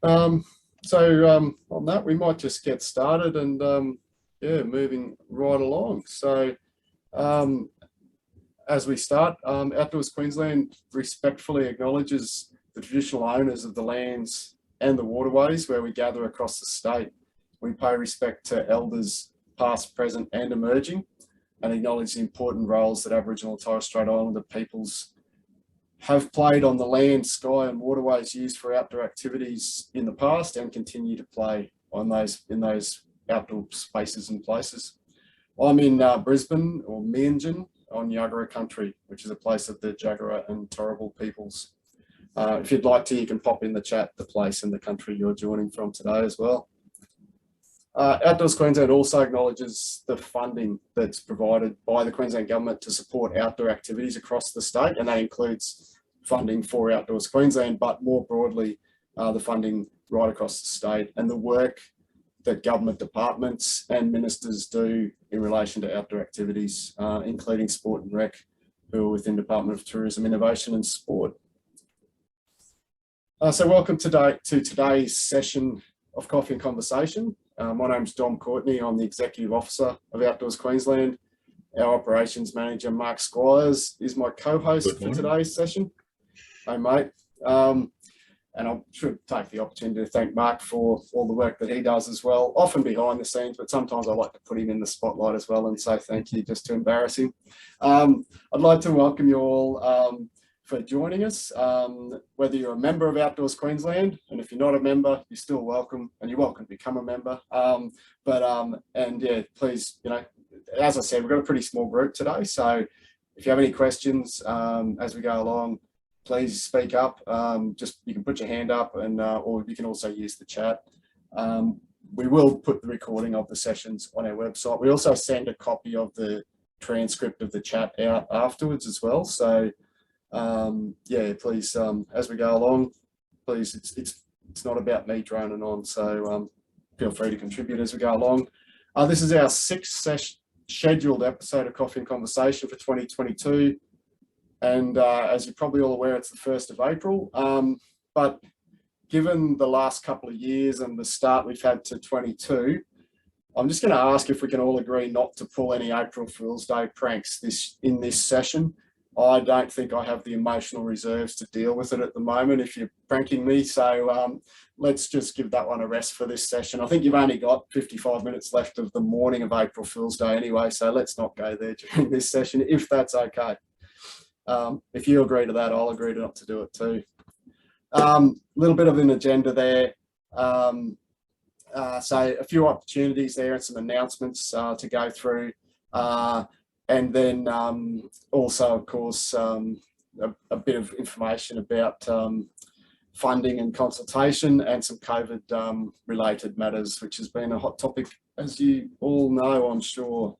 Um, on that, we might just get started and yeah, moving right along. Um, as we start, Outdoors Queensland respectfully acknowledges the traditional owners of the lands and the waterways where we gather across the state. We pay respect to elders past, present and emerging, and acknowledge the important roles that Aboriginal and Torres Strait Islander peoples have played on the land, sky and waterways used for outdoor activities in the past and continue to play on in those outdoor spaces and places. I'm in Brisbane, or Meanjin, on Yagara country, which is a place of the Jagera and Turrbal peoples. If you'd like to, you can pop in the chat the place and the country you're joining from today as well. Outdoors Queensland also acknowledges the funding that's provided by the Queensland Government to support outdoor activities across the state, and that includes funding for Outdoors Queensland, but more broadly, the funding right across the state and the work that government departments and ministers do in relation to outdoor activities, including sport and rec, who are within Department of Tourism, Innovation and Sport. So welcome to today's session of Coffee and Conversation. My name's Dom Courtney. I'm the Executive Officer of Outdoors Queensland. Our Operations Manager, Mark Squires, is my co-host for today's session. Hey, mate. And I should take the opportunity to thank Mark for all the work that he does as well, often behind the scenes, but sometimes I like to put him in the spotlight as well and say thank you just to embarrass him. I'd like to welcome you all for joining us, whether you're a member of Outdoors Queensland, and if you're not a member, you're still welcome, and you're welcome to become a member. And yeah, please, you know, as I said, we've got a pretty small group today, so if you have any questions as we go along, please speak up. You can put your hand up, and or you can also use the chat. We will put the recording of the sessions on our website. We also send a copy of the transcript of the chat out afterwards as well. So yeah, please, as we go along, please, it's not about me droning on. So feel free to contribute as we go along. This is our sixth scheduled episode of Coffee and Conversation for 2022. And as you're probably all aware, it's the 1st of April. But given the last couple of years and the start we've had to 22, I'm just going to ask if we can all agree not to pull any April Fool's Day pranks in this session. I don't think I have the emotional reserves to deal with it at the moment if you're pranking me. So let's just give that one a rest for this session. I think you've only got 55 minutes left of the morning of April Fool's Day anyway, so let's not go there during this session, if that's okay. If you agree to that, I'll agree not to do it too. Little bit of an agenda there. So a few opportunities there and some announcements to go through. And then also, of course, a bit of information about funding and consultation and some COVID related matters, which has been a hot topic, as you all know, I'm sure.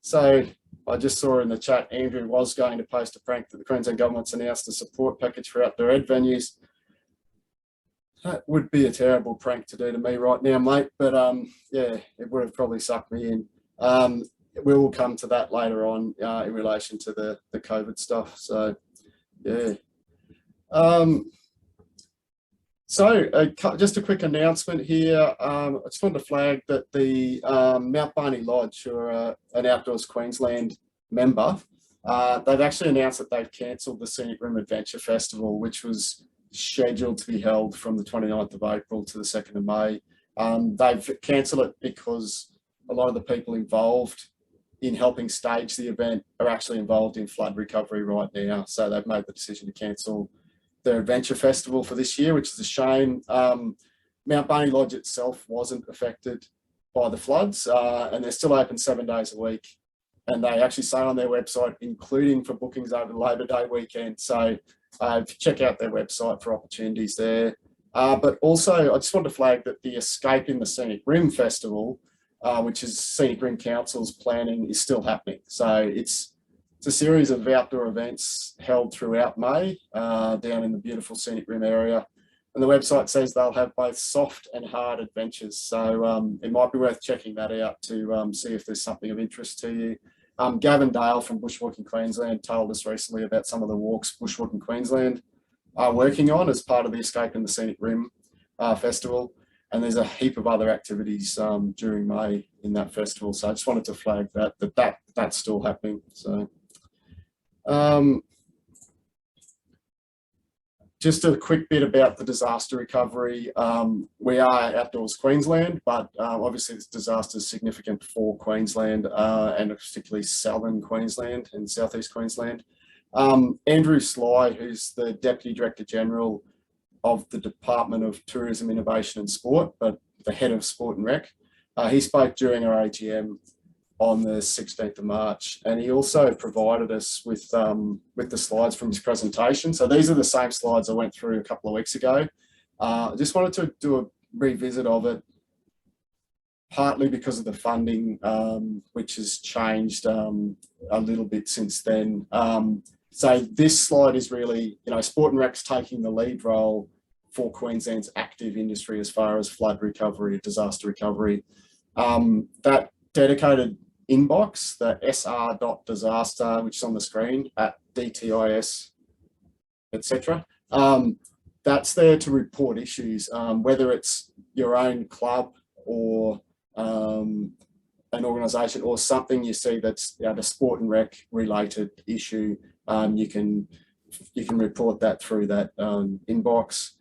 So I just saw in the chat, Andrew was going to post a prank that the Queensland Government's announced a support package for outdoor ed venues. That would be a terrible prank to do to me right now, mate, but yeah, it would have probably sucked me in. We will come to that later on in relation to the COVID stuff. So, yeah. Just a quick announcement here. I just wanted to flag that the Mount Barney Lodge, who are an Outdoors Queensland member, they've actually announced that they've cancelled the Scenic Rim Adventure Festival, which was scheduled to be held from the 29th of April to the 2nd of May. They've cancelled it because a lot of the people involved in helping stage the event are actually involved in flood recovery right now. So they've made the decision to cancel their Adventure Festival for this year, which is a shame. Mount Barney Lodge itself wasn't affected by the floods, and they're still open 7 days a week. And they actually say on their website, including for bookings over the Labor Day weekend. So check out their website for opportunities there. But also, I just want to flag that the Escape in the Scenic Rim Festival, which is Scenic Rim Council's planning, is still happening. So it's a series of outdoor events held throughout May down in the beautiful Scenic Rim area. And the website says they'll have both soft and hard adventures. So it might be worth checking that out to see if there's something of interest to you. Gavin Dale from Bushwalking Queensland told us recently about some of the walks Bushwalking Queensland are working on as part of the Escape in the Scenic Rim. festival, and there's a heap of other activities during May in that festival. So I just wanted to flag that's still happening. So just a quick bit about the disaster recovery. We are Outdoors Queensland, but obviously this disaster is significant for Queensland and particularly southern Queensland and southeast Queensland. Andrew Sly, who's the Deputy Director General of the Department of Tourism, Innovation and Sport, but the head of Sport and Rec, he spoke during our AGM on the 16th of March, and he also provided us with the slides from his presentation. So these are the same slides I went through a couple of weeks ago. I just wanted to do a revisit of it, partly because of the funding, which has changed a little bit since then. So this slide is really, Sport and Rec's taking the lead role for Queensland's active industry as far as flood recovery, disaster recovery. That dedicated inbox, the sr.disaster, which is on the screen at DTIS, etc. That's there to report issues, whether it's your own club or an organisation or something you see that's a sport and rec related issue. You can report that through that inbox.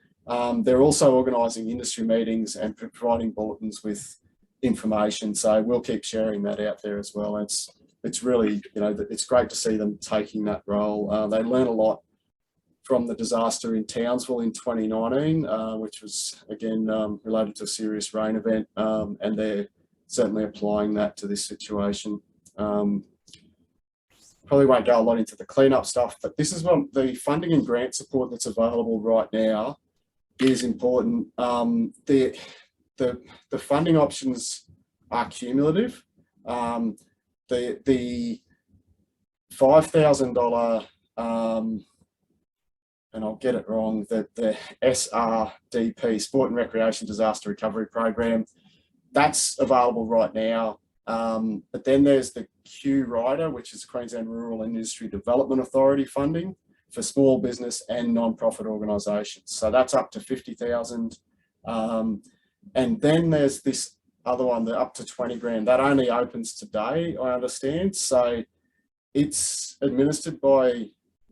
They're also organising industry meetings and providing bulletins with information, so we'll keep sharing that out there as well. It's really, it's great to see them taking that role. They learn a lot from the disaster in Townsville in 2019, which was again related to a serious rain event, and they're certainly applying that to this situation. Probably won't go a lot into the cleanup stuff, but this is what the funding and grant support that's available right now is important. The funding options are cumulative. The $5,000, and I'll get it wrong, the SRDP, Sport and Recreation Disaster Recovery Program, that's available right now. But then there's the Q-Rider, which is Queensland Rural Industry Development Authority funding for small business and non-profit organisations. So that's up to 50,000. And then there's this other one, the up to 20 grand, that only opens today, I understand. So it's administered by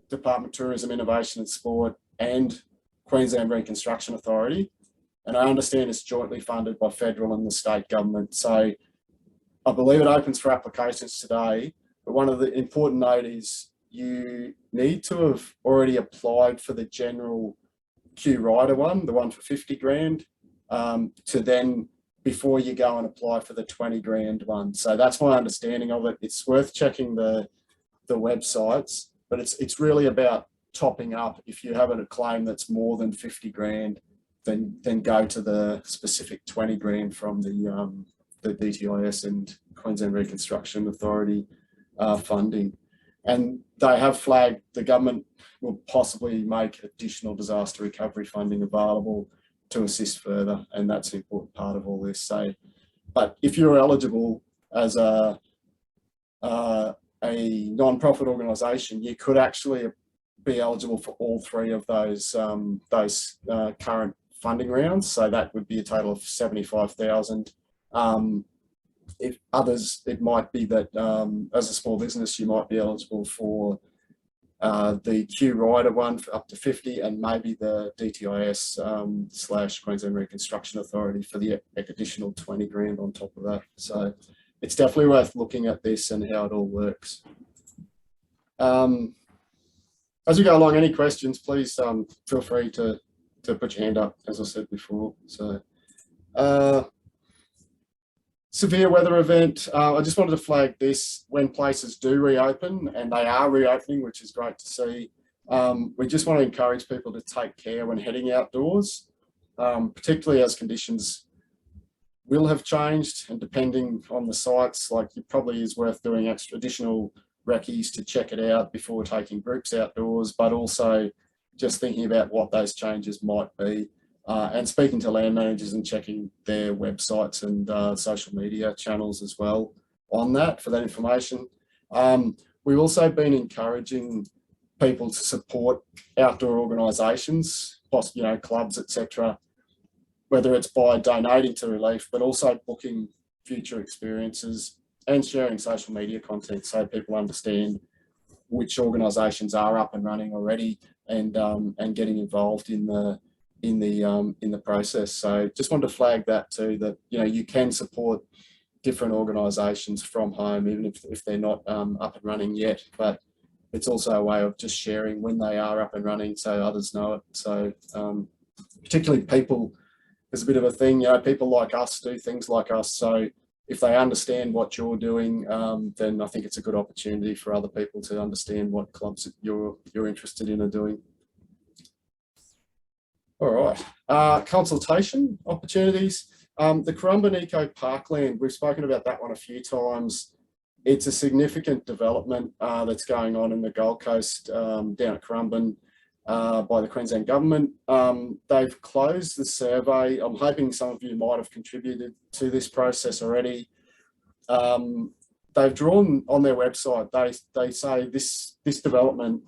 Department of Tourism, Innovation and Sport and Queensland Reconstruction Authority. And I understand it's jointly funded by federal and the state government. So I believe it opens for applications today. But one of the important note is you need to have already applied for the general Q-Rider one, the one for 50 grand, to then, before you go and apply for the 20 grand one. So that's my understanding of it. It's worth checking the websites, but it's really about topping up. If you have a claim that's more than 50 grand, then go to the specific 20 grand from the DTIS and Queensland Reconstruction Authority funding. And they have flagged the government will possibly make additional disaster recovery funding available to assist further, and that's an important part of all this. So, but if you're eligible as a non-profit organisation, you could actually be eligible for all three of those current funding rounds. So that would be a total of 75,000. If others, it might be that as a small business, you might be eligible for the Q-Rider one for up to 50, and maybe the DTIS / Queensland Reconstruction Authority for the additional 20 grand on top of that. So it's definitely worth looking at this and how it all works. As we go along, any questions, please feel free to put your hand up, as I said before. So severe weather event, I just wanted to flag this. When places do reopen, and they are reopening, which is great to see, we just want to encourage people to take care when heading outdoors, particularly as conditions will have changed, and depending on the sites, like it probably is worth doing additional recce's to check it out before taking groups outdoors, but also just thinking about what those changes might be. And speaking to land managers and checking their websites and social media channels as well on that for that information. We've also been encouraging people to support outdoor organisations, clubs, etc., whether it's by donating to Relief, but also booking future experiences and sharing social media content so people understand which organisations are up and running already, and getting involved in the process. So just wanted to flag that too, that you can support different organisations from home, even if they're not up and running yet. But it's also a way of just sharing when they are up and running so others know it. So particularly people, there's a bit of a thing, people like us do things like us. So if they understand what you're doing, then I think it's a good opportunity for other people to understand what clubs that you're interested in are doing. All right, consultation opportunities. The Currumbin Eco Parkland, we've spoken about that one a few times. It's a significant development that's going on in the Gold Coast down at Currumbin by the Queensland government. They've closed the survey. I'm hoping some of you might have contributed to this process already. They've drawn on their website, they say this development,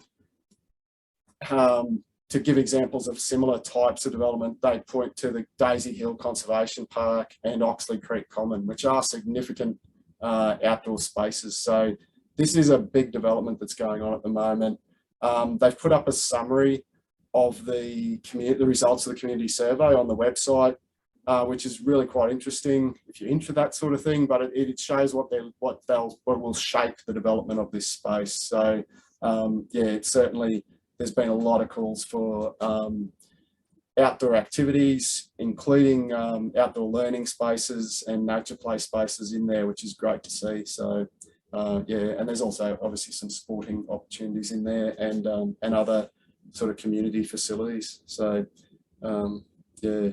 to give examples of similar types of development, they point to the Daisy Hill Conservation Park and Oxley Creek Common, which are significant outdoor spaces. So this is a big development that's going on at the moment. They've put up a summary of the results of the community survey on the website, which is really quite interesting if you're into that sort of thing. But it shows what will shape the development of this space. So yeah, it's certainly, there's been a lot of calls for outdoor activities, including outdoor learning spaces and nature play spaces in there, which is great to see. So yeah, and there's also obviously some sporting opportunities in there, and other sort of community facilities. So yeah,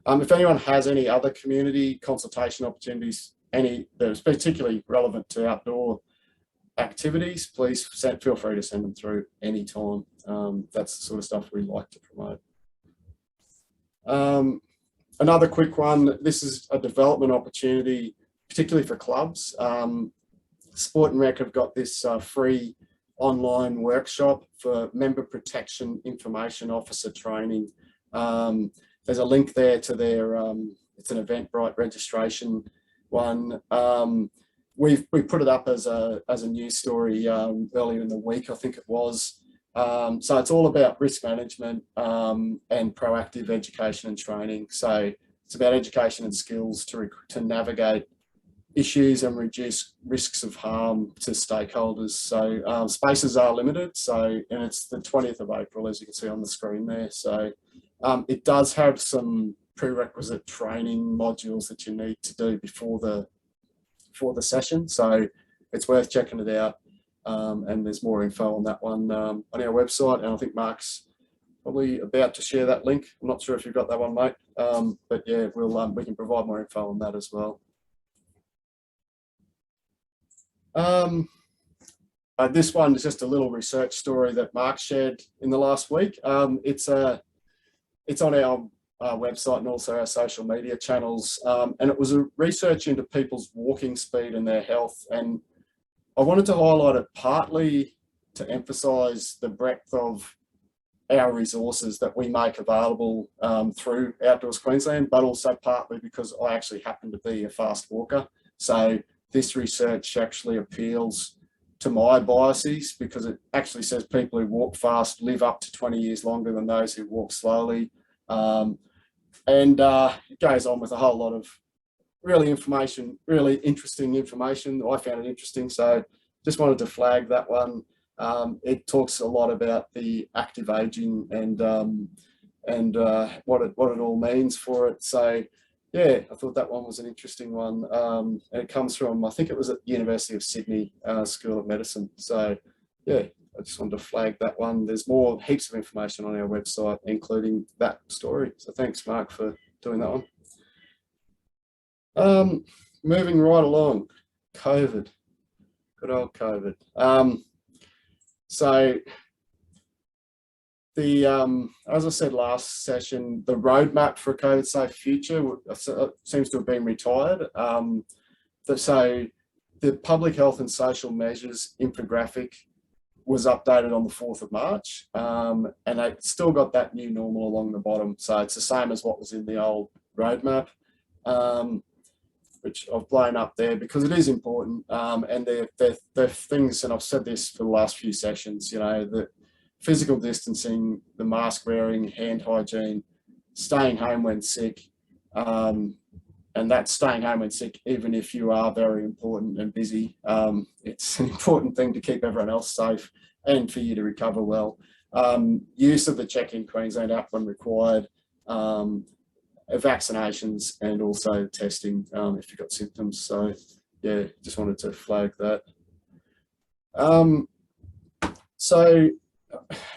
if anyone has any other community consultation opportunities, any that is particularly relevant to outdoor activities, please feel free to send them through anytime. That's the sort of stuff we like to promote. Another quick one, this is a development opportunity, particularly for clubs. Sport and Rec have got this free online workshop for member protection information officer training. There's a link there to their, it's an Eventbrite registration one. We put it up as a news story earlier in the week, I think it was. So it's all about risk management and proactive education and training. So it's about education and skills to navigate issues and reduce risks of harm to stakeholders. So spaces are limited. So, and it's the 20th of April, as you can see on the screen there. So it does have some prerequisite training modules that you need to do before the session. So it's worth checking it out. And there's more info on that one on our website. And I think Mark's probably about to share that link. I'm not sure if you've got that one, mate. But yeah, we can provide more info on that as well. This one is just a little research story that Mark shared in the last week. It's on our website and also our social media channels. And it was a research into people's walking speed and their health. And I wanted to highlight it partly to emphasise the breadth of our resources that we make available through Outdoors Queensland, but also partly because I actually happen to be a fast walker. So this research actually appeals to my biases, because it actually says people who walk fast live up to 20 years longer than those who walk slowly. And it goes on with a whole lot of really interesting information. I found it interesting, so just wanted to flag that one. It talks a lot about the active aging and what it all means for it. So yeah, I thought that one was an interesting one. And it comes from, I think it was at the University of Sydney School of Medicine. So yeah, I just wanted to flag that one. There's heaps of information on our website, including that story. So thanks, Mark, for doing that one. Moving right along, COVID, good old COVID. So as I said last session, the roadmap for a COVID safe future seems to have been retired. So the public health and social measures infographic was updated on the 4th of March, and they still got that new normal along the bottom. So it's the same as what was in the old roadmap, which I've blown up there because it is important. And they're things, and I've said this for the last few sessions, you know, the physical distancing, the mask wearing, hand hygiene, staying home when sick, and that's staying home when sick, even if you are very important and busy. It's an important thing to keep everyone else safe and for you to recover well. Use of the Check in Queensland app when required, vaccinations, and also testing if you've got symptoms. So yeah, just wanted to flag that. So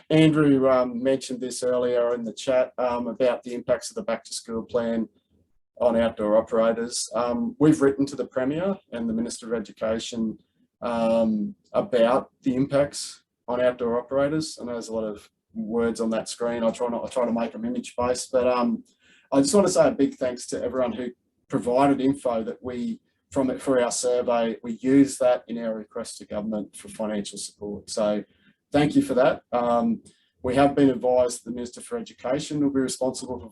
Andrew mentioned this earlier in the chat about the impacts of the back to school plan on outdoor operators. We've written to the Premier and the Minister of Education about the impacts on outdoor operators. I know there's a lot of words on that screen. I try to make them image based, but I just want to say a big thanks to everyone who provided info that for our survey. We use that in our request to government for financial support. So thank you for that. We have been advised the Minister for Education will be responsible for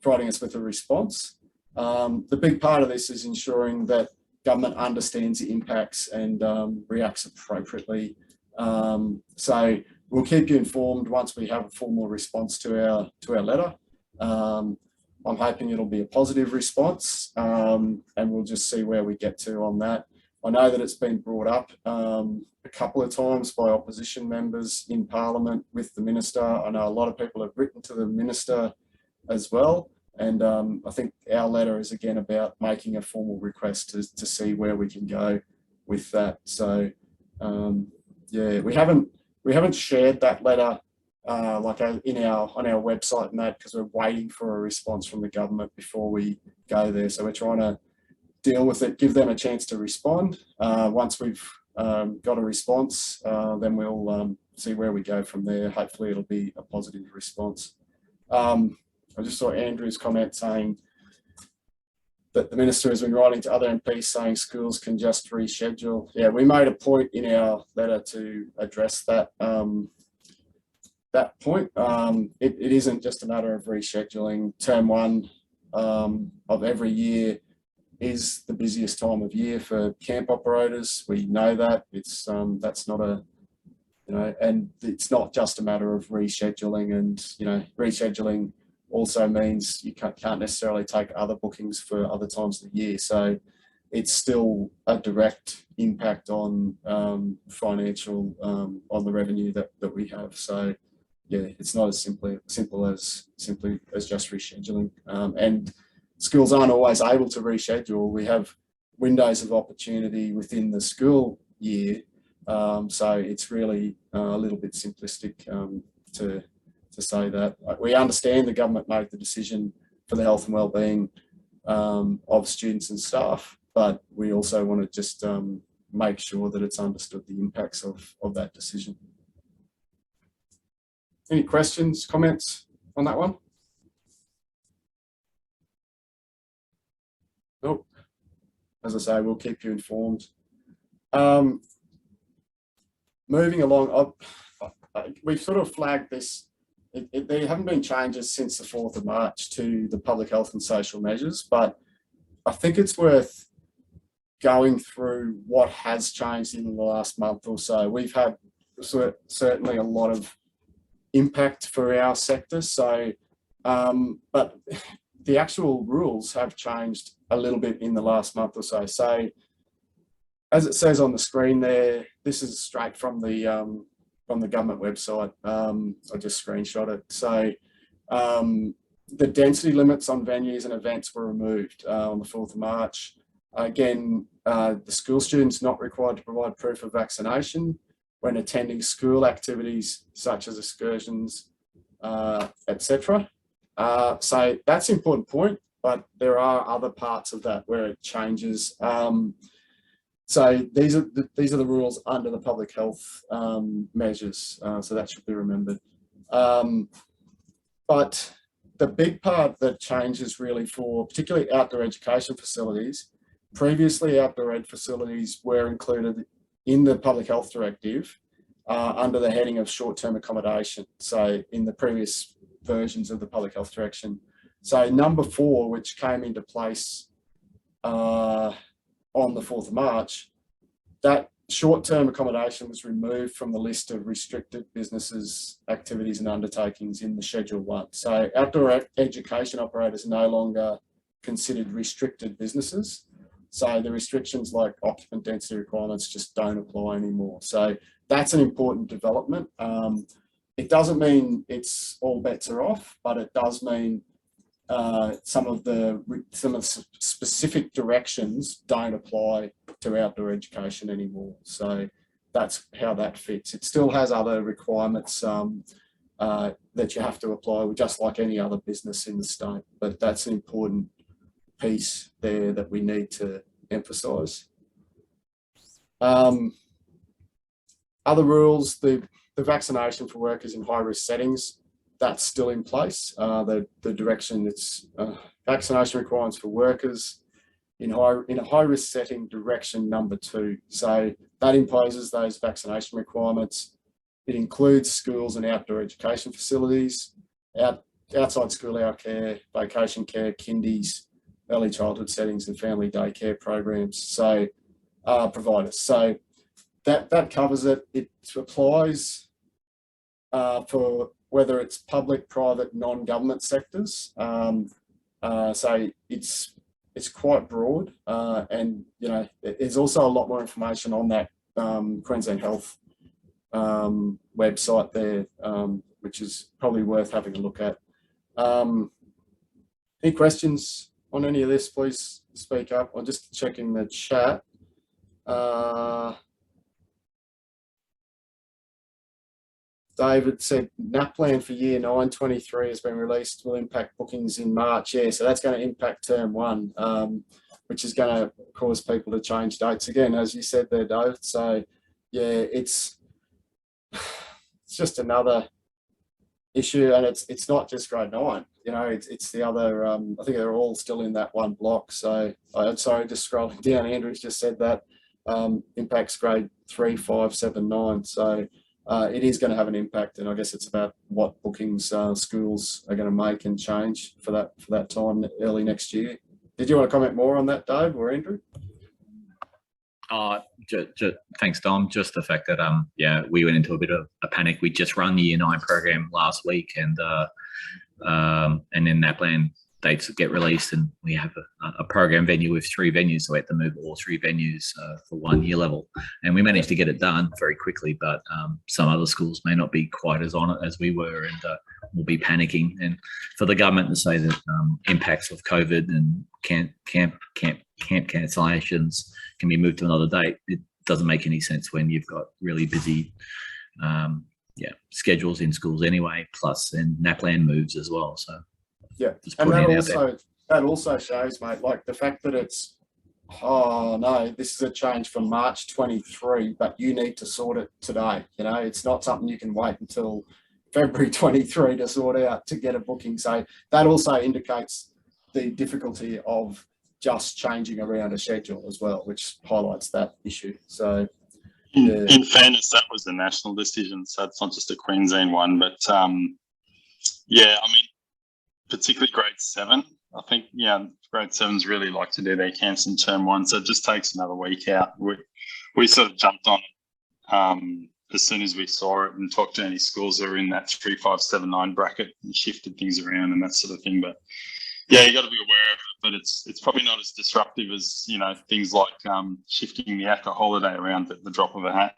providing us with a response. The big part of this is ensuring that government understands the impacts and reacts appropriately. So we'll keep you informed once we have a formal response to our letter. I'm hoping it'll be a positive response, and we'll just see where we get to on that. I know that it's been brought up a couple of times by opposition members in Parliament with the Minister. I know a lot of people have written to the Minister as well. And I think our letter is again about making a formal request to see where we can go with that. So yeah, we haven't shared that letter on our website and that, because we're waiting for a response from the government before we go there. So we're trying to deal with it, give them a chance to respond. Once we've got a response, then we'll see where we go from there. Hopefully it'll be a positive response. I just saw Andrew's comment saying that the Minister has been writing to other MPs saying schools can just reschedule. Yeah, we made a point in our letter to address that point. It isn't just a matter of rescheduling. Term 1 of every year is the busiest time of year for camp operators. We know that. It's that's not a, you know, and it's not just a matter of rescheduling, and, you know, rescheduling also means you can't necessarily take other bookings for other times of the year. So it's still a direct impact on financial, on the revenue that we have. So yeah, it's not as simple as just rescheduling. And schools aren't always able to reschedule. We have windows of opportunity within the school year. So it's really a little bit simplistic to say that. We understand the government made the decision for the health and wellbeing of students and staff, but we also want to just make sure that it's understood the impacts of that decision. Any questions, comments on that one? Nope. As I say, we'll keep you informed. Moving along, we've sort of flagged this. There haven't been changes since the 4th of March to the public health and social measures, but I think it's worth going through what has changed in the last month or so. We've had certainly a lot of impact for our sector. So, but the actual rules have changed a little bit in the last month or so. So, as it says on the screen there, this is straight from the government website. I just screenshot it. So, the density limits on venues and events were removed on the 4th of March. Again, the school students not required to provide proof of vaccination when attending school activities such as excursions, etc. So that's an important point, but there are other parts of that where it changes. So these are the rules under the public health measures, so that should be remembered. But the big part that changes really for particularly outdoor education facilities. Previously, outdoor ed facilities were included in the Public Health Directive under the heading of short-term accommodation. So in the previous versions of the Public Health Direction, So number 4, which came into place on the 4th of March, that short-term accommodation was removed from the list of restricted businesses, activities and undertakings in the Schedule 1. So outdoor education operators are no longer considered restricted businesses. So the restrictions like occupant density requirements just don't apply anymore. So that's an important development. It doesn't mean it's all bets are off, but it does mean some of the specific directions don't apply to outdoor education anymore. So that's how that fits. It still has other requirements that you have to apply, just like any other business in the state. But that's an important piece there that we need to emphasise. Other rules, the vaccination for workers in high-risk settings, that's still in place. The direction, it's vaccination requirements for workers in a high-risk setting, direction number 2. So that imposes those vaccination requirements. It includes schools and outdoor education facilities, outside school hour care, vacation care, kindies, early childhood settings and family daycare programs, so providers. So that covers it. It applies for whether it's public, private, non-government sectors. So it's quite broad, and there's also a lot more information on that Queensland Health website there, which is probably worth having a look at. Any questions on any of this? Please speak up. I'm just checking the chat. David said NAPLAN for year 9/23 has been released, will impact bookings in March. Yeah, so that's going to impact term 1, which is going to cause people to change dates again, as you said there, Dave. So yeah, it's just another issue, and it's not just grade 9. It's the other. I think they're all still in that one block. So I'm sorry, just scrolling down. Andrew's just said that impacts grade 3, 5, 7, 9. So. It is going to have an impact, and I guess it's about what bookings schools are going to make and change for that time early next year. Did you want to comment more on that, Dave or Andrew? Thanks, Dom. Just the fact that we went into a bit of a panic. We just run the year 9 program last week, and then NAPLAN dates get released, and we have a program venue with 3 venues, so we had to move all 3 venues for 1 year level, and we managed to get it done very quickly. But some other schools may not be quite as on it as we were, and will be panicking. And for the government to say that impacts of COVID and camp cancellations can be moved to another date, it doesn't make any sense when you've got really busy schedules in schools anyway, plus and NAPLAN moves as well. So. Yeah, and that also shows, mate, like the fact that it's, oh no, this is a change from March 23, but you need to sort it today. It's not something you can wait until February 23 to sort out to get a booking. So that also indicates the difficulty of just changing around a schedule as well, which highlights that issue. So in fairness, that was a national decision, so it's not just a Queensland one. But particularly grade 7, I think, grade 7s really like to do their camps in term 1, so it just takes another week out. We sort of jumped on it as soon as we saw it and talked to any schools that were in that 3, 5, 7, 9 bracket and shifted things around and that sort of thing. But yeah, you got to be aware of it, but it's probably not as disruptive as things like shifting the ACCA holiday around at the drop of a hat.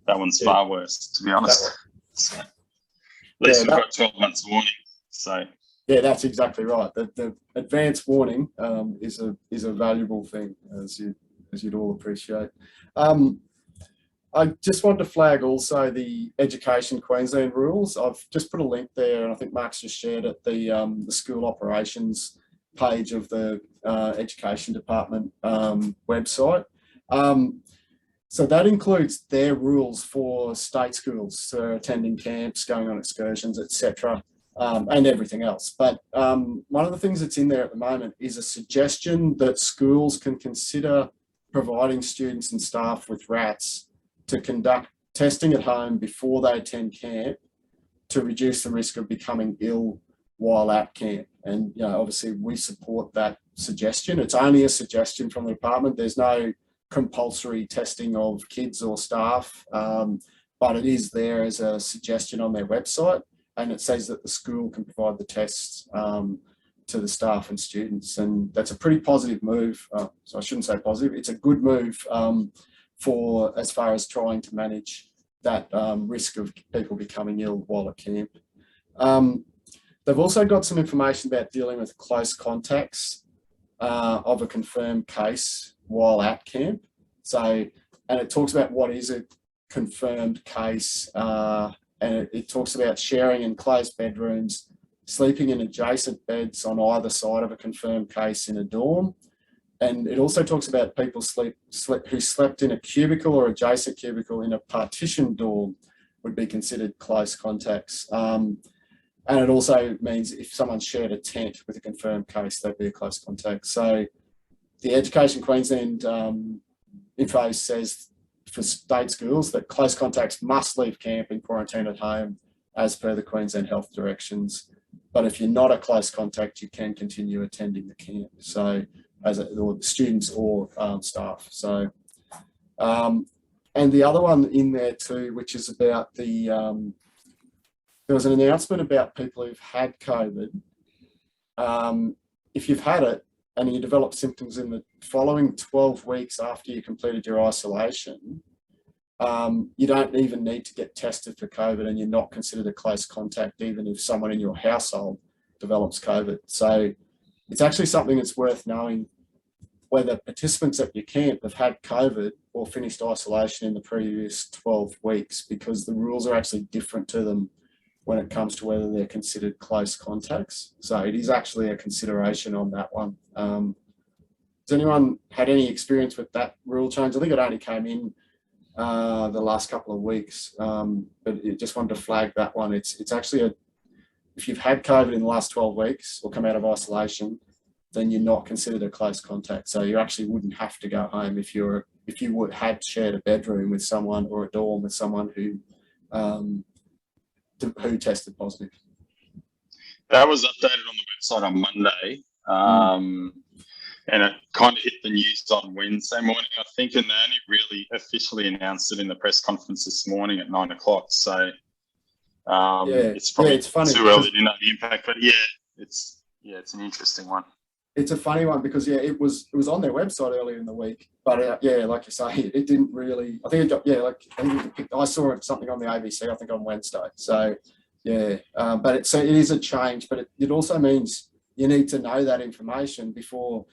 That one's far worse, to be honest. So, at least we've got 12 months warning. So yeah, that's exactly right. The advance warning is a valuable thing, as you'd all appreciate. I just wanted to flag also the Education Queensland rules. I've just put a link there, and I think Mark's just shared it, the school operations page of the Education Department website. So that includes their rules for state schools, so attending camps, going on excursions, etc. And everything else. But one of the things that's in there at the moment is a suggestion that schools can consider providing students and staff with RATs to conduct testing at home before they attend camp to reduce the risk of becoming ill while at camp. And, you know, obviously we support that suggestion. It's only a suggestion from the department. There's no compulsory testing of kids or staff, but it is there as a suggestion on their website, and it says that the school can provide the tests to the staff and students, and that's a pretty positive move. So I shouldn't say positive, it's a good move for as far as trying to manage that risk of people becoming ill while at camp. They've also got some information about dealing with close contacts of a confirmed case while at camp. So, and it talks about what is a confirmed case, and it talks about sharing in closed bedrooms, sleeping in adjacent beds on either side of a confirmed case in a dorm. And it also talks about people who slept in a cubicle or adjacent cubicle in a partitioned dorm would be considered close contacts. And it also means if someone shared a tent with a confirmed case, they'd be a close contact. So the Education Queensland info says for state schools that close contacts must leave camp and quarantine at home as per the Queensland Health directions. But if you're not a close contact, you can continue attending the camp. So or students or staff. So, and the other one in there too, which is about the, there was an announcement about people who've had COVID. If you've had it and you develop symptoms in the following 12 weeks after you completed your isolation, you don't even need to get tested for COVID, and you're not considered a close contact even if someone in your household develops COVID. So it's actually something that's worth knowing whether participants at your camp have had COVID or finished isolation in the previous 12 weeks, because the rules are actually different to them when it comes to whether they're considered close contacts. So it is actually a consideration on that one. Has anyone had any experience with that rule change? I think it only came in the last couple of weeks, but it just wanted to flag that one. It's actually if you've had COVID in the last 12 weeks or come out of isolation, then you're not considered a close contact. So you actually wouldn't have to go home if you had shared a bedroom with someone or a dorm with someone who tested positive. That was updated on the website on Monday, and it kind of hit the news on Wednesday morning, I think, and they only really officially announced it in the press conference this morning at 9 o'clock. So it's probably it's funny too early to know the impact, but it's an interesting one. It's a funny one because it was on their website earlier in the week, but like you say, it didn't really. I think it got I saw something on the ABC, I think on Wednesday. So but it is a change, but it also means you need to know that information before,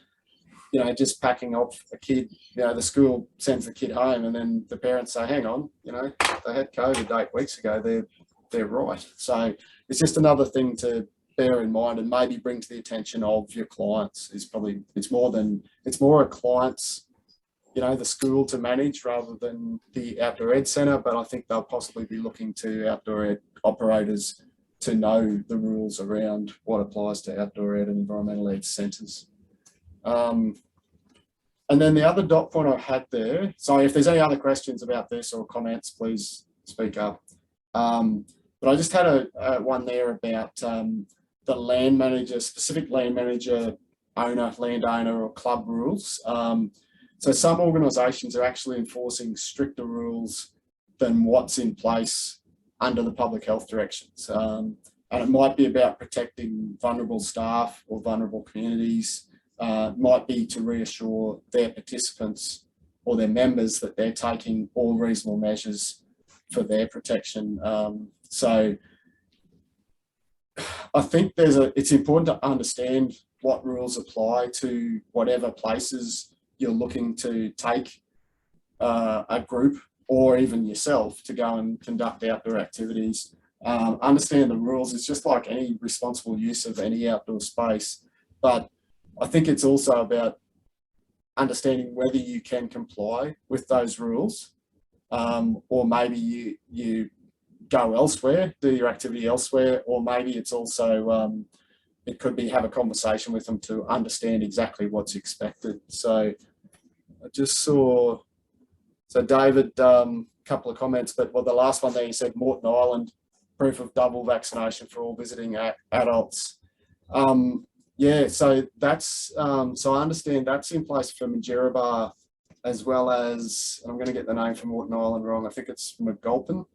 just packing off a kid. The school sends the kid home, and then the parents say, "Hang on, they had COVID 8 weeks ago. They're right." So it's just another thing to bear in mind and maybe bring to the attention of your clients. It's more a client's, the school to manage rather than the outdoor ed centre, but I think they'll possibly be looking to outdoor ed operators to know the rules around what applies to outdoor ed and environmental ed centres. And then the other dot point I had there, so if there's any other questions about this or comments, please speak up. But I just had one there about the land manager, specific land manager, landowner or club rules. So some organisations are actually enforcing stricter rules than what's in place under the public health directions. And it might be about protecting vulnerable staff or vulnerable communities. It might be to reassure their participants or their members that they're taking all reasonable measures for their protection. So I think it's important to understand what rules apply to whatever places you're looking to take a group or even yourself to go and conduct outdoor activities. Understand the rules. It's just like any responsible use of any outdoor space. But I think it's also about understanding whether you can comply with those rules, or maybe you go elsewhere, do your activity elsewhere, or maybe it's also, it could be have a conversation with them to understand exactly what's expected. So I just saw, so David, couple of comments, but the last one there, you said Moreton Island, proof of double vaccination for all visiting adults. Yeah, so that's so I understand that's in place for Minjerribah, as well as, I'm going to get the name from Morton Island wrong. I think it's McGulpin.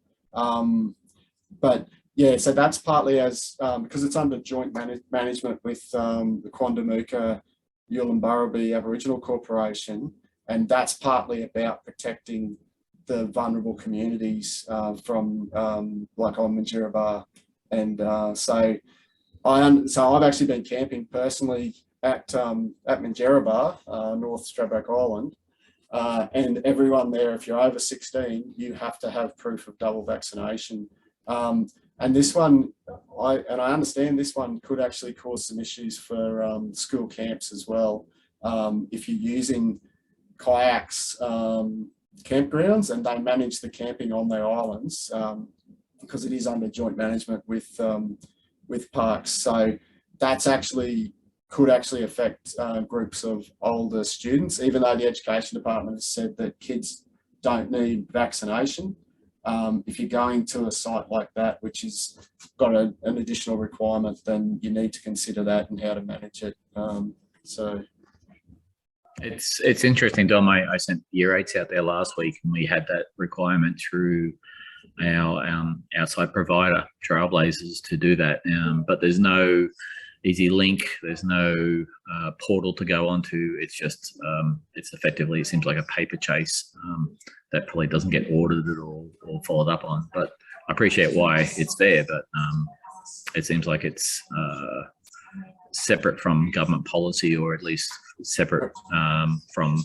But yeah, so that's partly as because it's under joint management with the Quandamooka Yulan Aboriginal Corporation, and that's partly about protecting the vulnerable communities from like on Minjerribah, and so I've actually been camping personally at Minjerribah, North Stradbroke Island, and everyone there, if you're over 16, you have to have proof of double vaccination. And this one, I understand this one could actually cause some issues for school camps as well. If you're using kayaks, campgrounds, and they manage the camping on their islands, because it is under joint management with parks. So that's could actually affect groups of older students, even though the education department has said that kids don't need vaccination. If you're going to a site like that, which has got an additional requirement, then you need to consider that and how to manage it. So it's interesting, Dom. I sent year 8s out there last week, and we had that requirement through our outside provider, Trailblazers, to do that. But there's no easy link. There's no portal to go onto. It's just it's effectively, it seems like a paper chase that probably doesn't get audited or followed up on. But I appreciate why it's there, but it seems like it's separate from government policy, or at least separate from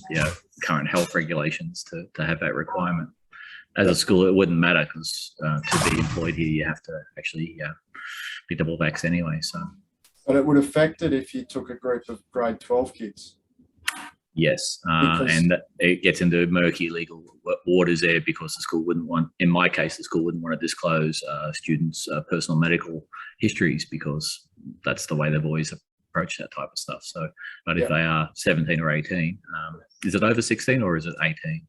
current health regulations to have that requirement. As a school, it wouldn't matter, because to be employed here, you have to actually be double vaxxed anyway. So, but it would affect it if you took a group of grade 12 kids. Yes, and it gets into murky legal waters there, because the school wouldn't want, in my case, the school wouldn't want to disclose students' personal medical histories, because that's the way they've always approached that type of stuff. So, but if they are 17 or 18, is it over 16 or is it 18?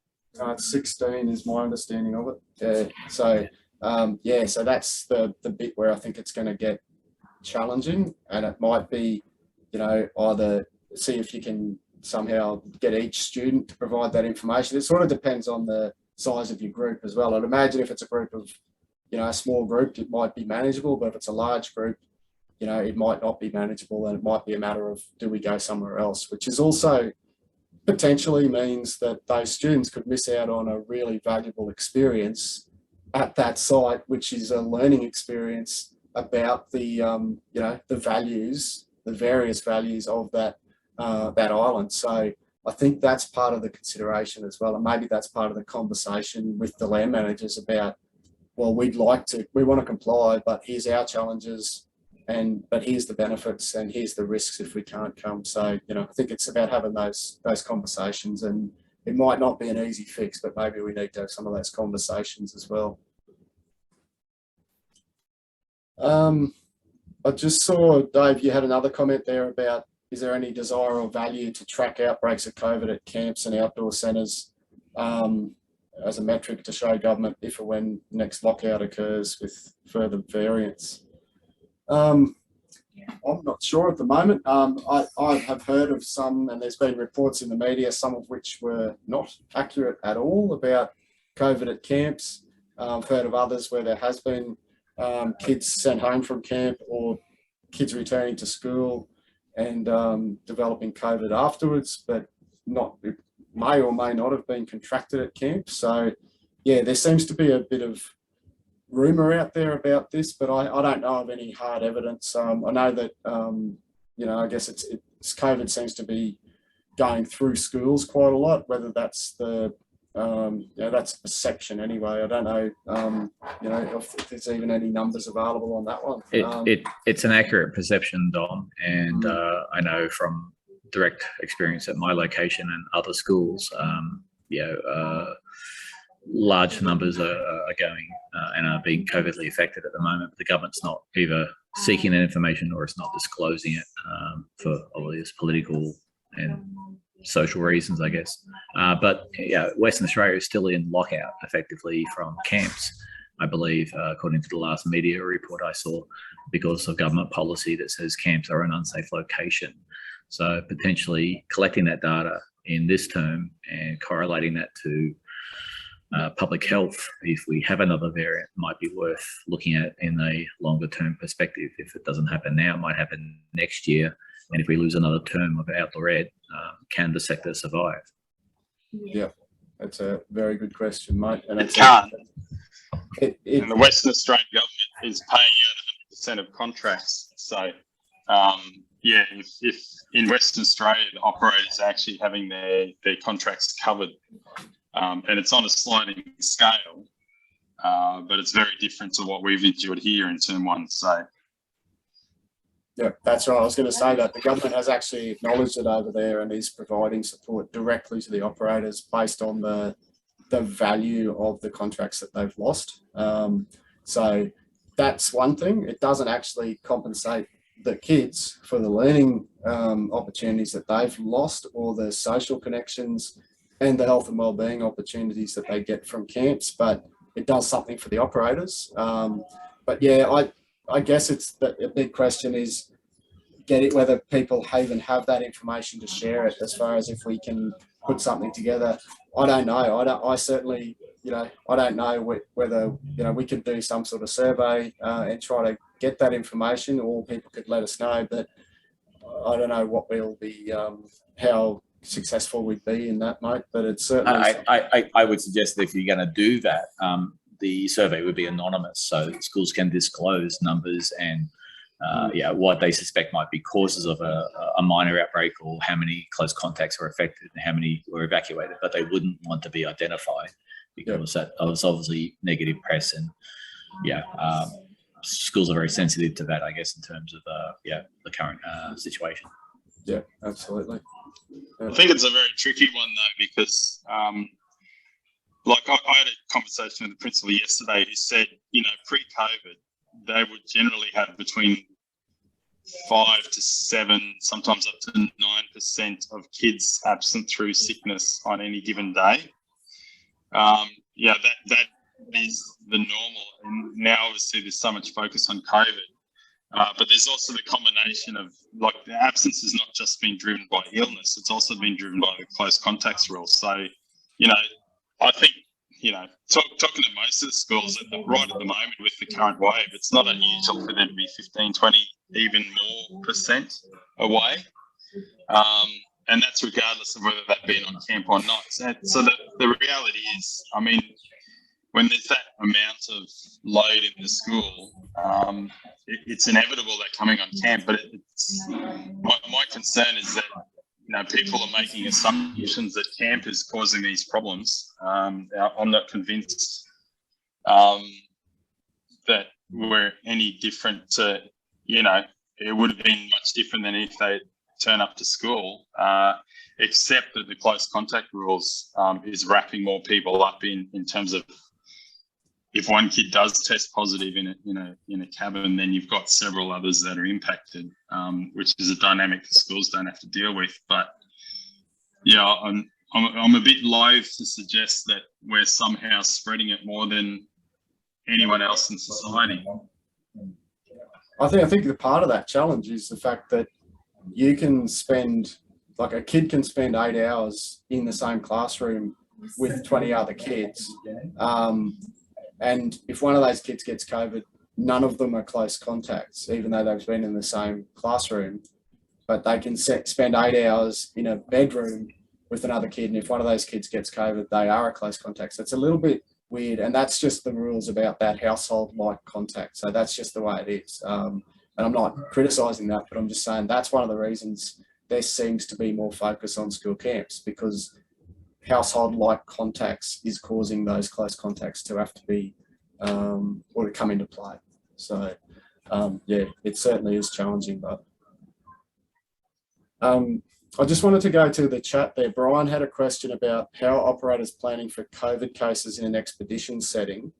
16 is my understanding of it. Yeah. So so that's the bit where I think it's going to get challenging, and it might be, either see if you can somehow get each student to provide that information. It sort of depends on the size of your group as well. I'd imagine if it's a group of, a small group, it might be manageable, but if it's a large group, it might not be manageable, and it might be a matter of, do we go somewhere else, which is also potentially means that those students could miss out on a really valuable experience at that site, which is a learning experience about the, the values, the various values of that island. So I think that's part of the consideration as well. And maybe that's part of the conversation with the land managers about, well, we want to comply, but here's our challenges, but here's the benefits, and here's the risks if we can't come. So, I think it's about having those conversations, and it might not be an easy fix, but maybe we need to have some of those conversations as well. I just saw, Dave, you had another comment there about, is there any desire or value to track outbreaks of COVID at camps and outdoor centres as a metric to show government if or when next lockout occurs with further variants? I'm not sure at the moment. I have heard of some, and there's been reports in the media, some of which were not accurate at all about COVID at camps. I've heard of others where there has been kids sent home from camp, or kids returning to school and developing COVID afterwards, but it may or may not have been contracted at camp. So yeah, there seems to be a bit of rumour out there about this, but I don't know of any hard evidence. I know that I guess it's COVID seems to be going through schools quite a lot. Whether that's the that's a perception anyway. I don't know if there's even any numbers available on that one. It's an accurate perception, Dom, and I know from direct experience at my location and other schools, large numbers are going and are being COVIDly affected at the moment. But the government's not either seeking that information or it's not disclosing it for obvious political and social reasons, I guess. But Western Australia is still in lockout effectively from camps. I believe, according to the last media report I saw, because of government policy that says camps are an unsafe location. So potentially collecting that data in this term and correlating that to public health, if we have another variant, might be worth looking at in a longer term perspective. If it doesn't happen now, it might happen next year. And if we lose another term of outdoor ed, can the sector survive? Yeah, that's a very good question, mate. And it can't. And the Western Australian government is paying out 100% of contracts. So, yeah, if in Western Australia, the operators are actually having their contracts covered, and it's on a sliding scale, but it's very different to what we've endured here in term one. So, yeah, that's right. I was going to say that the government has actually acknowledged it over there and is providing support directly to the operators based on the value of the contracts that they've lost. So that's one thing. It doesn't actually compensate the kids for the learning opportunities that they've lost, or the social connections and the health and wellbeing opportunities that they get from camps, but it does something for the operators. But yeah, I guess it's a big question is whether people even have that information to share it, as far as if we can put something together. I don't know. I certainly, I don't know whether, we could do some sort of survey and try to get that information, or people could let us know, but I don't know what we'll be, how successful we'd be in that, mate, but it's certainly... I would suggest that if you're going to do that, the survey would be anonymous, so schools can disclose numbers and what they suspect might be causes of a minor outbreak, or how many close contacts were affected and how many were evacuated, but they wouldn't want to be identified because that was obviously negative press, and schools are very sensitive to that, I guess, in terms of the current situation. Yeah, absolutely. Yeah. I think it's a very tricky one though, because like I had a conversation with the principal yesterday who said, pre-COVID, they would generally have between 5 to 7, sometimes up to 9% of kids absent through sickness on any given day. That is the normal. And now obviously there's so much focus on COVID. But there's also the combination of, like, the absence has not just been driven by illness, it's also been driven by the close contacts rule. So, I think, talking to most of the schools right at the moment with the current wave, it's not unusual for them to be 15, 20, even more % away. And that's regardless of whether they've been on camp or not. So the reality is, when there's that amount of load in the school, it's inevitable they're coming on camp. But my concern is that people are making assumptions that camp is causing these problems. I'm not convinced that we're any different to, it would have been much different than if they turn up to school, except that the close contact rules is wrapping more people up in terms of, if one kid does test positive in a cabin, then you've got several others that are impacted, which is a dynamic the schools don't have to deal with. But I'm a bit loath to suggest that we're somehow spreading it more than anyone else in society. I think the part of that challenge is the fact that you can spend, like, a kid can spend 8 hours in the same classroom with 20 other kids. And if one of those kids gets COVID, none of them are close contacts, even though they've been in the same classroom. But they can spend 8 hours in a bedroom with another kid, and if one of those kids gets COVID, they are a close contact. So it's a little bit weird, and that's just the rules about that household-like contact. So that's just the way it is. And I'm not criticising that, but I'm just saying that's one of the reasons there seems to be more focus on school camps, because household-like contacts is causing those close contacts to have to be, or to come into play. So, it certainly is challenging, but I just wanted to go to the chat there. Brian had a question about how operators planning for COVID cases in an expedition setting.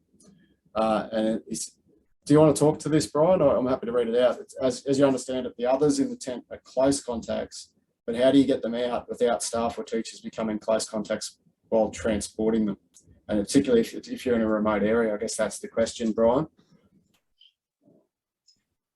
Do you want to talk to this, Brian? I'm happy to read it out. As you understand it, the others in the tent are close contacts, but how do you get them out without staff or teachers becoming close contacts while transporting them? And particularly if you're in a remote area, I guess that's the question, Brian.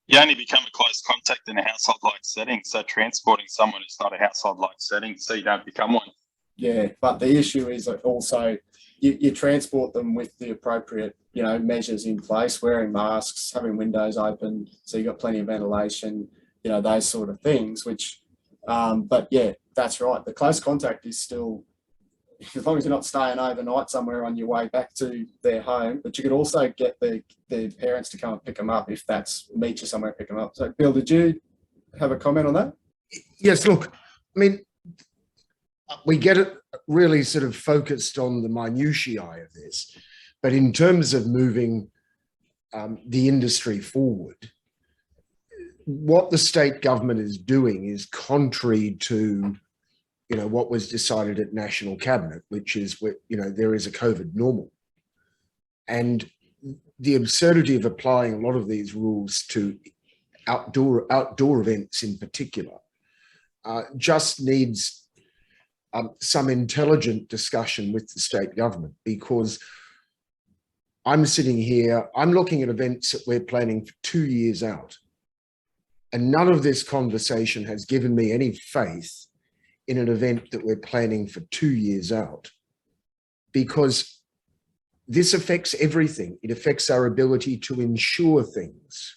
You only become a close contact in a household-like setting. So transporting someone is not a household-like setting, so you don't become one. Yeah, but the issue is that also you transport them with the appropriate, measures in place, wearing masks, having windows open, so you've got plenty of ventilation, those sort of things, which, but yeah, that's right. The close contact is still, as long as you're not staying overnight somewhere on your way back to their home, but you could also get the parents to come and pick them up if that's meet you somewhere, pick them up. So Bill, did you have a comment on that? Yes, look, I mean, we get it really sort of focused on the minutiae of this, but in terms of moving the industry forward, what the state government is doing is contrary to, what was decided at National Cabinet, which is, there is a COVID normal. And the absurdity of applying a lot of these rules to outdoor events in particular just needs some intelligent discussion with the state government, because I'm sitting here, I'm looking at events that we're planning for 2 years out. And none of this conversation has given me any faith in an event that we're planning for 2 years out, because this affects everything. It affects our ability to insure things.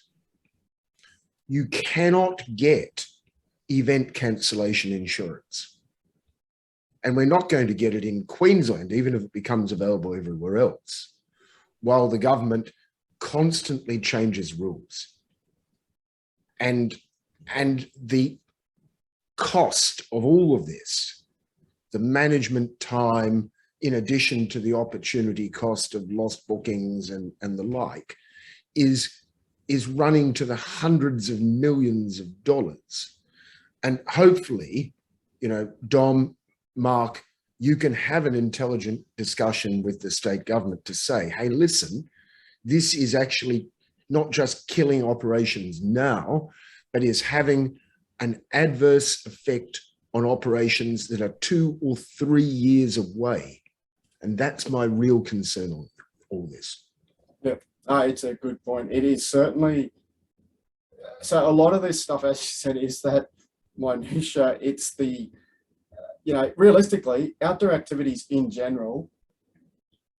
You cannot get event cancellation insurance. And we're not going to get it in Queensland, even if it becomes available everywhere else, while the government constantly changes rules. And the cost of all of this, the management time, in addition to the opportunity cost of lost bookings and the like, is running to the hundreds of millions of dollars. And hopefully, Dom, Mark, you can have an intelligent discussion with the state government to say, hey, listen, this is actually not just killing operations now, but is having an adverse effect on operations that are 2 or 3 years away. And that's my real concern on all this. Yeah, it's a good point. It is certainly, so a lot of this stuff, as you said, is that minutia. It's the, realistically, outdoor activities in general,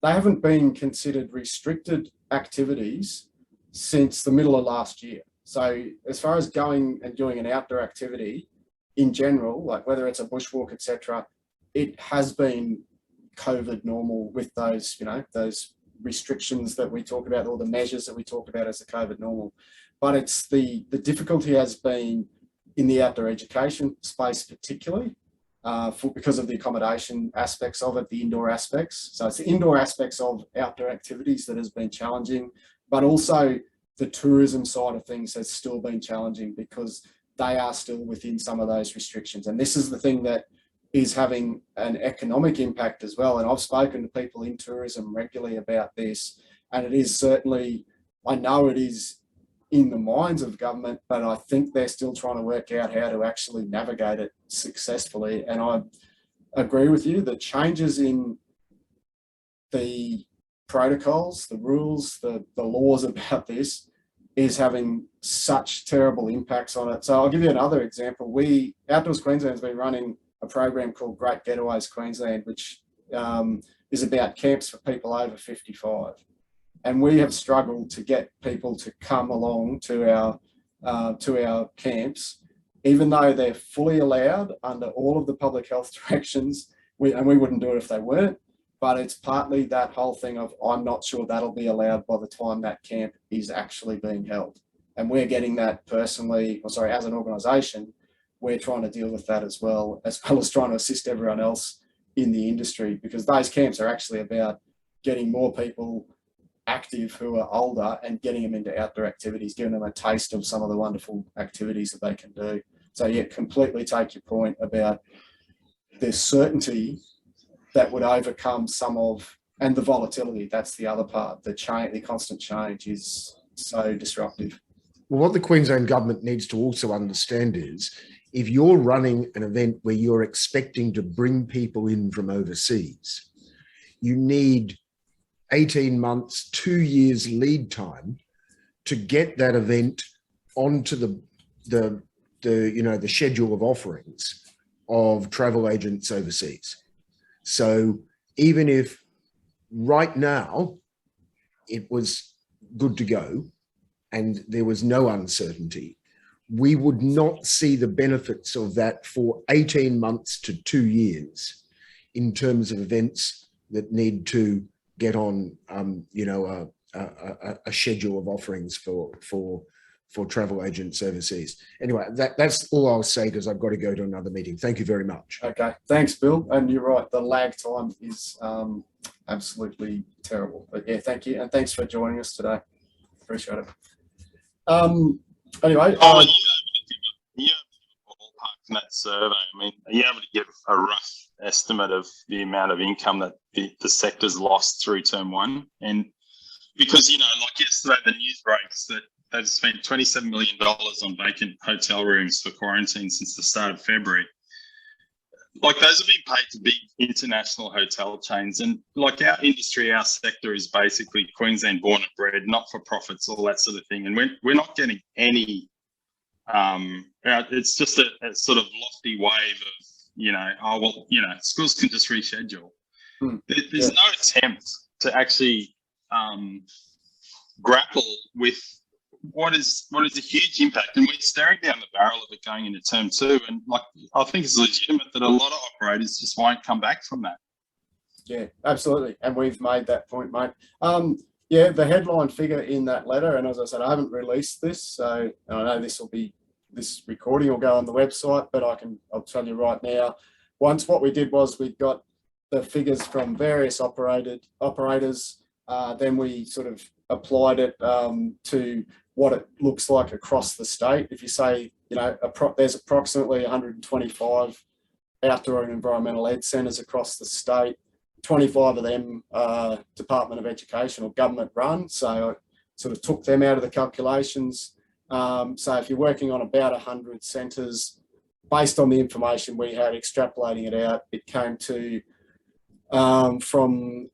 they haven't been considered restricted activities since the middle of last year. So as far as going and doing an outdoor activity in general, like whether it's a bushwalk, etc., it has been COVID normal with those, those restrictions that we talk about, or the measures that we talk about as the COVID normal. But it's the difficulty has been in the outdoor education space, particularly because of the accommodation aspects of it, the indoor aspects. So it's the indoor aspects of outdoor activities that has been challenging, but also the tourism side of things has still been challenging because they are still within some of those restrictions. And this is the thing that is having an economic impact as well. And I've spoken to people in tourism regularly about this, and it is certainly, I know it is in the minds of government, but I think they're still trying to work out how to actually navigate it successfully. And I agree with you, the changes in the protocols, the rules, the laws about this is having such terrible impacts on it. So I'll give you another example. Outdoors Queensland has been running a program called Great Getaways Queensland, which is about camps for people over 55. And we have struggled to get people to come along to our camps, even though they're fully allowed under all of the public health directions. And we wouldn't do it if they weren't. But it's partly that whole thing of, I'm not sure that'll be allowed by the time that camp is actually being held. And we're getting that personally, as an organisation, we're trying to deal with that as well as trying to assist everyone else in the industry, because those camps are actually about getting more people active who are older and getting them into outdoor activities, giving them a taste of some of the wonderful activities that they can do. So yeah, completely take your point about the certainty that would overcome some of, and the volatility, that's the other part, the constant change is so disruptive. Well, what the Queensland government needs to also understand is, if you're running an event where you're expecting to bring people in from overseas, you need 18 months, 2 years lead time to get that event onto the schedule of offerings of travel agents overseas. So even if right now it was good to go and there was no uncertainty, we would not see the benefits of that for 18 months to 2 years in terms of events that need to get on, a schedule of offerings for travel agents overseas. Anyway, that's all I'll say because I've got to go to another meeting. Thank you very much. Okay, thanks, Bill. And you're right, the lag time is absolutely terrible. But yeah, thank you, and thanks for joining us today. Appreciate it. Anyway, you ballpark from that survey. I mean, are you able to give a rough estimate of the amount of income that the sector's lost through term one? And because, like yesterday, the news breaks that they've spent $27 million on vacant hotel rooms for quarantine since the start of February. Like, those have been paid to big international hotel chains. And like our industry, our sector is basically Queensland born and bred, not-for-profits, all that sort of thing. And we're not getting any, it's just a sort of lofty wave of, schools can just reschedule. There's no attempt to actually grapple with what is a huge impact, and we're staring down the barrel of it going into term two. And like, I think it's legitimate that a lot of operators just won't come back from that. Yeah, absolutely, and we've made that point, mate. Yeah, the headline figure in that letter, and as I said, I haven't released this, so I know this recording will go on the website, but I'll tell you right now. Once, what we did was we got the figures from various operators. Then we sort of applied it to what it looks like across the state. If you say, there's approximately 125 outdoor and environmental ed centres across the state. 25 of them Department of Education or government run. So I sort of took them out of the calculations. So if you're working on about 100 centres, based on the information we had, extrapolating it out, it came to from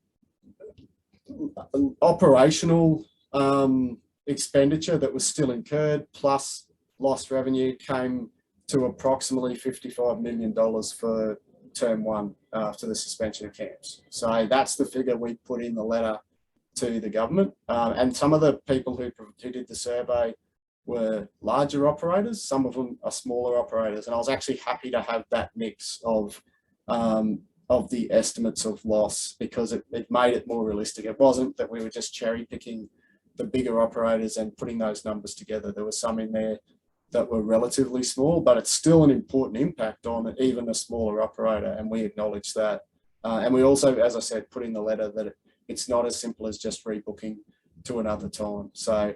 operational expenditure that was still incurred plus lost revenue came to approximately $55 million for term one after the suspension of camps. So that's the figure we put in the letter to the government. And some of the people who did the survey were larger operators, some of them are smaller operators. And I was actually happy to have that mix of the estimates of loss because it made it more realistic. It wasn't that we were just cherry picking the bigger operators and putting those numbers together. There were some in there that were relatively small, but it's still an important impact on even a smaller operator, and we acknowledge that. And we also, as I said, put in the letter that it's not as simple as just rebooking to another time. So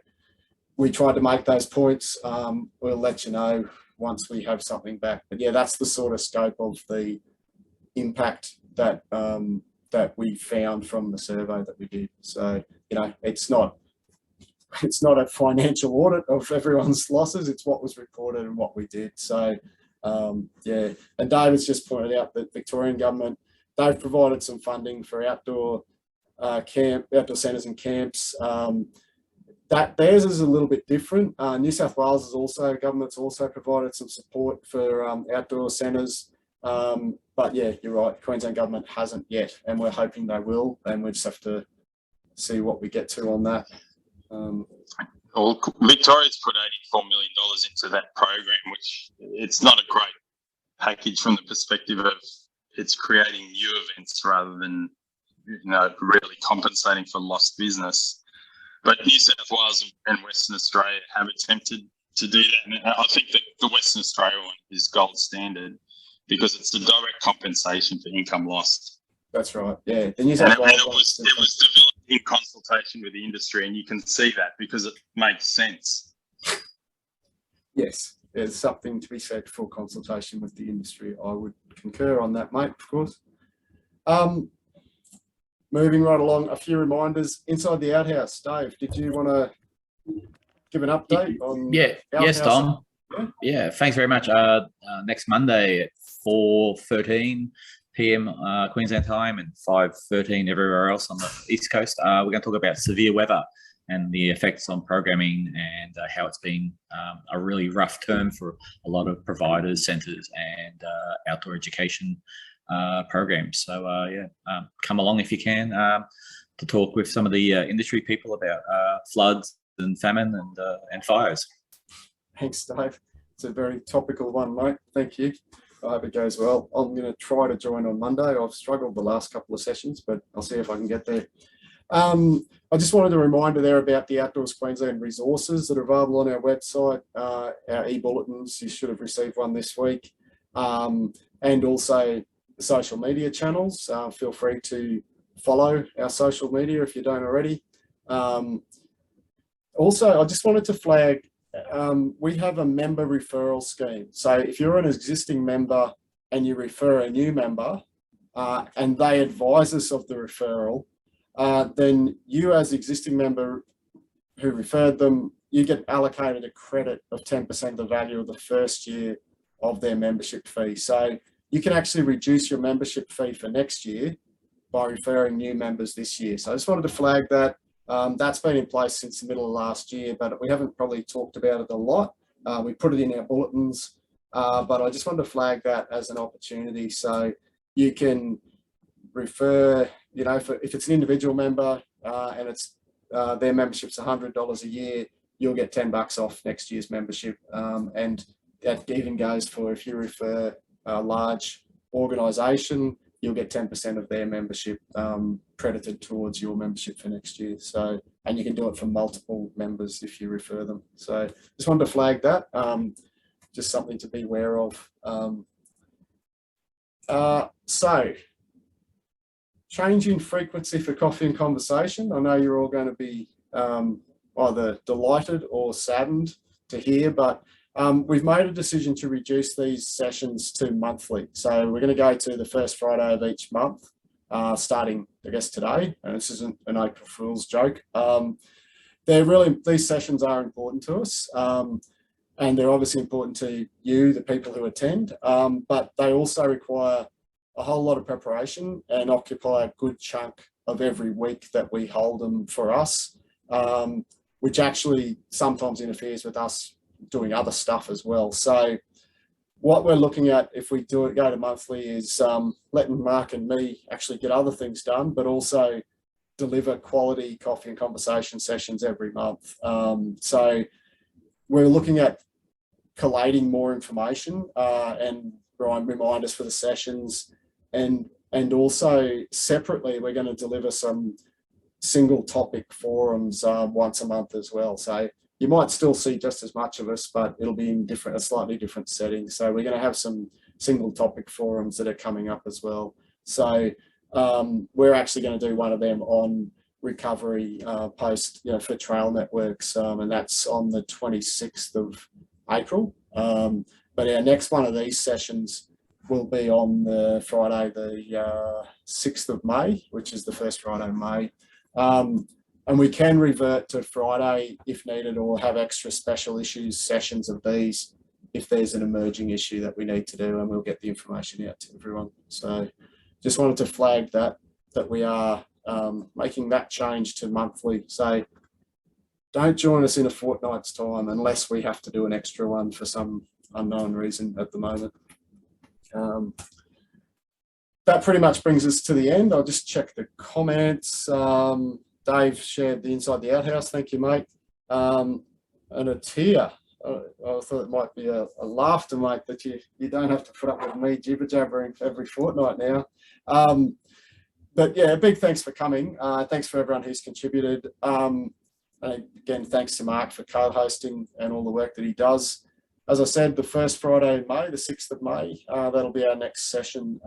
we tried to make those points. We'll let you know once we have something back. But yeah, that's the sort of scope of the impact that that we found from the survey that we did. So, it's not a financial audit of everyone's losses. It's what was reported and what we did. So, yeah. And David's just pointed out that Victorian government, they've provided some funding for outdoor centres and camps. That theirs is a little bit different. New South Wales government's also provided some support for outdoor centres. But yeah, you're right. Queensland government hasn't yet, and we're hoping they will. And we just have to see what we get to on that. Well, Victoria's put $84 million into that program, which it's not a great package from the perspective of it's creating new events rather than really compensating for lost business. But New South Wales and Western Australia have attempted to do that, and I think that the Western Australia one is gold standard because it's a direct compensation for income lost. That's right. Yeah, the New South Wales it was developed in consultation with the industry, and you can see that because it makes sense. Yes, there's something to be said for consultation with the industry. I would concur on that, mate, of course. Moving right along, a few reminders. Inside the Outhouse, Dave, did you want to give an update on Yes, Dom. Yeah, thanks very much. Next Monday at 4:13, p.m. Queensland time and 5:13 everywhere else on the East Coast. We're going to talk about severe weather and the effects on programming and how it's been a really rough term for a lot of providers, centres and outdoor education programs. So come along if you can to talk with some of the industry people about floods and famine and fires. Thanks, Dave. It's a very topical one, mate. Thank you. I hope it goes well. I'm going to try to join on Monday. I've struggled the last couple of sessions, but I'll see if I can get there. I just wanted to remind you there about the Outdoors Queensland resources that are available on our website, our e-bulletins. You should have received one this week. And also the social media channels. Feel free to follow our social media if you don't already. Also, I just wanted to flag, we have a member referral scheme. So if you're an existing member and you refer a new member and they advise us of the referral, then you as existing member who referred them, you get allocated a credit of 10% of the value of the first year of their membership fee. So you can actually reduce your membership fee for next year by referring new members this year. So I just wanted to flag that. That's been in place since the middle of last year, but we haven't probably talked about it a lot. We put it in our bulletins, but I just wanted to flag that as an opportunity. So you can refer, you know, if it's an individual member and it's their membership's $100 a year, you'll get $10 off next year's membership. And that even goes for if you refer a large organisation, you'll get 10% of their membership credited towards your membership for next year. So, and you can do it for multiple members if you refer them. So just wanted to flag that, just something to be aware of. So, change in frequency for coffee and conversation. I know you're all going to be either delighted or saddened to hear, but we've made a decision to reduce these sessions to monthly. So we're going to go to the first Friday of each month, starting, I guess, today. And this isn't an April Fool's joke. These sessions are important to us. And they're obviously important to you, the people who attend, but they also require a whole lot of preparation and occupy a good chunk of every week that we hold them for us, which actually sometimes interferes with us doing other stuff as well. So what we're looking at if we go to monthly is letting Mark and me actually get other things done, but also deliver quality coffee and conversation sessions every month. So we're looking at collating more information and reminders for the sessions, and also separately we're going to deliver some single topic forums once a month as well. So you might still see just as much of us, but it'll be in a slightly different setting. So we're going to have some single topic forums that are coming up as well. So we're actually going to do one of them on recovery post, for trail networks, and that's on the 26th of April. But our next one of these sessions will be on the Friday, the 6th of May, which is the first Friday of May. And we can revert to Friday if needed, or have extra special issues sessions of these if there's an emerging issue that we need to do, and we'll get the information out to everyone. So just wanted to flag that we are making that change to monthly. So don't join us in a fortnight's time unless we have to do an extra one for some unknown reason at the moment. That pretty much brings us to the end. I'll just check the comments. Dave shared the Inside the Outhouse. Thank you, mate. And a tear. I thought it might be a laughter, mate, that you don't have to put up with me jibber-jabbering every fortnight now. But yeah, a big thanks for coming. Thanks for everyone who's contributed. And again, thanks to Mark for co-hosting and all the work that he does. As I said, the first Friday in May, the 6th of May, that'll be our next session.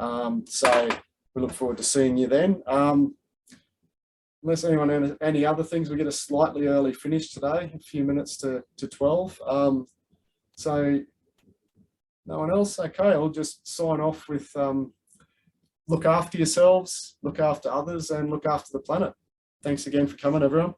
So we look forward to seeing you then. Unless anyone has any other things, we get a slightly early finish today, a few minutes to 12. So no one else? Okay, I'll just sign off with look after yourselves, look after others, and look after the planet. Thanks again for coming, everyone.